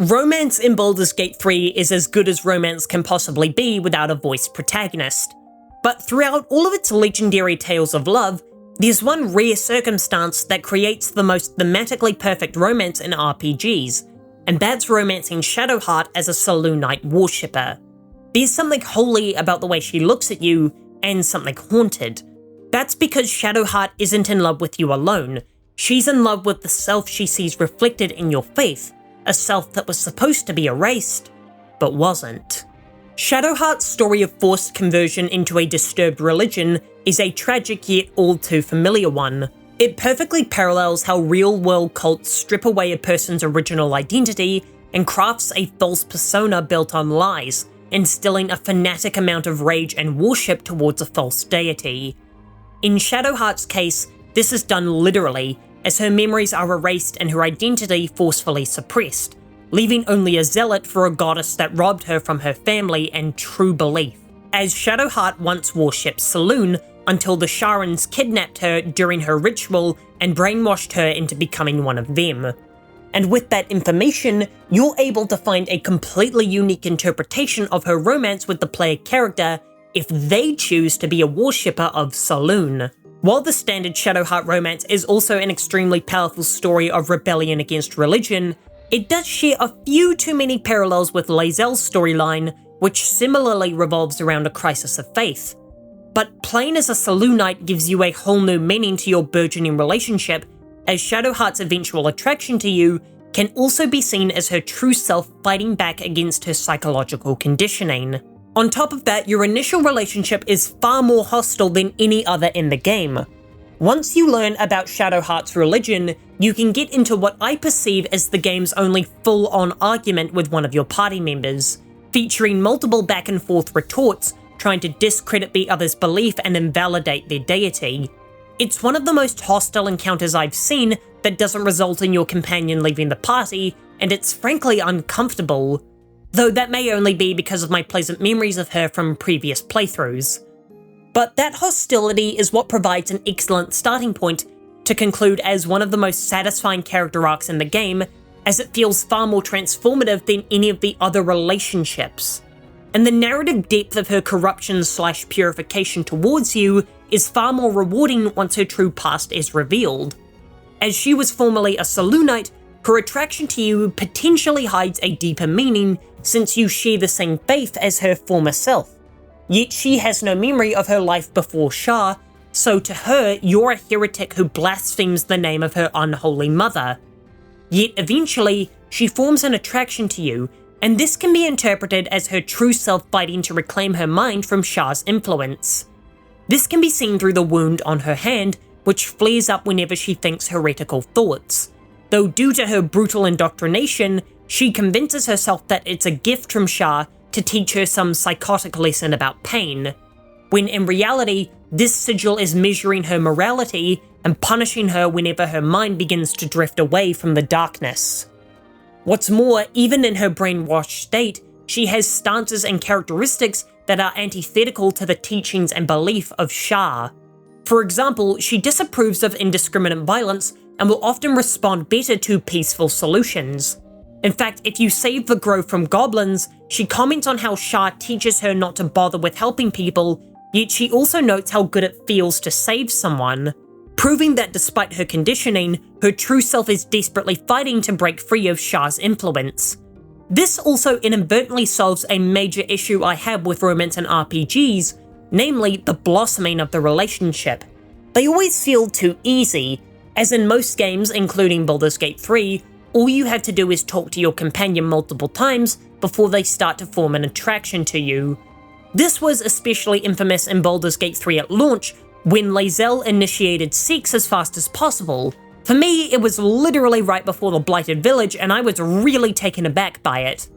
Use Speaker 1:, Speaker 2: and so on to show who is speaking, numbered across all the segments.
Speaker 1: Romance in Baldur's Gate 3 is as good as romance can possibly be without a voiced protagonist. But throughout all of its legendary tales of love, there's one rare circumstance that creates the most thematically perfect romance in RPGs, and that's romancing Shadowheart as a Selûnite worshipper. There's something holy about the way she looks at you, and something haunted. That's because Shadowheart isn't in love with you alone. She's in love with the self she sees reflected in your faith, a self that was supposed to be erased, but wasn't. Shadowheart's story of forced conversion into a disturbed religion is a tragic yet all too familiar one. It perfectly parallels how real-world cults strip away a person's original identity and crafts a false persona built on lies, instilling a fanatic amount of rage and worship towards a false deity. In Shadowheart's case, this is done literally, as her memories are erased and her identity forcefully suppressed, leaving only a zealot for a goddess that robbed her from her family and true belief. As Shadowheart once worshipped Selûne until the Sharans kidnapped her during her ritual and brainwashed her into becoming one of them. And with that information, you're able to find a completely unique interpretation of her romance with the player character if they choose to be a worshipper of Selûne. While the standard Shadowheart romance is also an extremely powerful story of rebellion against religion, it does share a few too many parallels with Lae'zel's storyline, which similarly revolves around a crisis of faith. But playing as a Selûnite gives you a whole new meaning to your burgeoning relationship, as Shadowheart's eventual attraction to you can also be seen as her true self fighting back against her psychological conditioning. On top of that, your initial relationship is far more hostile than any other in the game. Once you learn about Shadowheart's religion, you can get into what I perceive as the game's only full-on argument with one of your party members, featuring multiple back and forth retorts trying to discredit the other's belief and invalidate their deity. It's one of the most hostile encounters I've seen that doesn't result in your companion leaving the party, and it's frankly uncomfortable. Though that may only be because of my pleasant memories of her from previous playthroughs. But that hostility is what provides an excellent starting point to conclude as one of the most satisfying character arcs in the game, as it feels far more transformative than any of the other relationships. And the narrative depth of her corruption/purification towards you is far more rewarding once her true past is revealed. As she was formerly a Selûnite, her attraction to you potentially hides a deeper meaning since you share the same faith as her former self. Yet she has no memory of her life before Shah, so to her, you're a heretic who blasphemes the name of her unholy mother. Yet eventually, she forms an attraction to you, and this can be interpreted as her true self fighting to reclaim her mind from Shah's influence. This can be seen through the wound on her hand, which flares up whenever she thinks heretical thoughts. Though due to her brutal indoctrination, she convinces herself that it's a gift from Shah to teach her some psychotic lesson about pain, when in reality, this sigil is measuring her morality and punishing her whenever her mind begins to drift away from the darkness. What's more, even in her brainwashed state, she has stances and characteristics that are antithetical to the teachings and belief of Shah. For example, she disapproves of indiscriminate violence and will often respond better to peaceful solutions. In fact, if you save the grove from goblins, she comments on how Shah teaches her not to bother with helping people, yet she also notes how good it feels to save someone, proving that despite her conditioning, her true self is desperately fighting to break free of Shah's influence. This also inadvertently solves a major issue I have with romance and RPGs, namely the blossoming of the relationship. They always feel too easy, as in most games, including Baldur's Gate 3, all you have to do is talk to your companion multiple times before they start to form an attraction to you. This was especially infamous in Baldur's Gate 3 at launch, when Lae'zel initiated sex as fast as possible. For me, it was literally right before the Blighted Village, and I was really taken aback by it.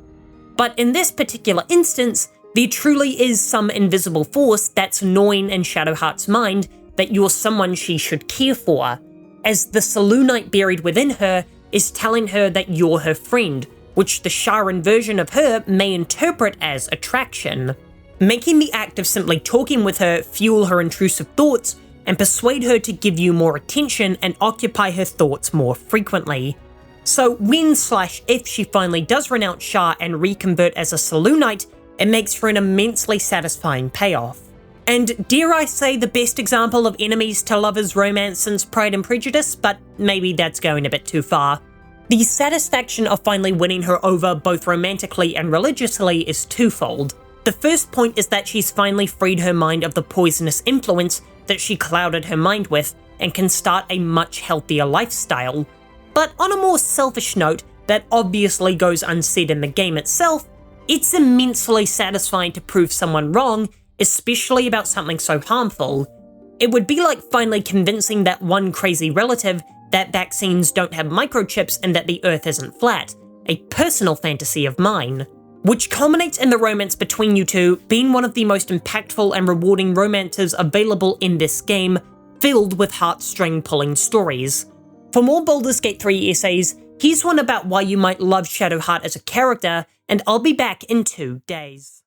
Speaker 1: But in this particular instance, there truly is some invisible force that's gnawing in Shadowheart's mind that you're someone she should care for, as the Selûnite buried within her is telling her that you're her friend, which the Sharan version of her may interpret as attraction, making the act of simply talking with her fuel her intrusive thoughts and persuade her to give you more attention and occupy her thoughts more frequently. So when/if she finally does renounce Shah and reconvert as a Selûnite, it makes for an immensely satisfying payoff. And dare I say the best example of enemies to lovers romance since Pride and Prejudice, but maybe that's going a bit too far. The satisfaction of finally winning her over both romantically and religiously is twofold. The first point is that she's finally freed her mind of the poisonous influence that she clouded her mind with and can start a much healthier lifestyle. But on a more selfish note that obviously goes unsaid in the game itself, it's immensely satisfying to prove someone wrong, especially about something so harmful. It would be like finally convincing that one crazy relative that vaccines don't have microchips and that the Earth isn't flat, a personal fantasy of mine. Which culminates in the romance between you two being one of the most impactful and rewarding romances available in this game, filled with heartstring-pulling stories. For more Baldur's Gate 3 essays, here's one about why you might love Shadowheart as a character, and I'll be back in 2 days.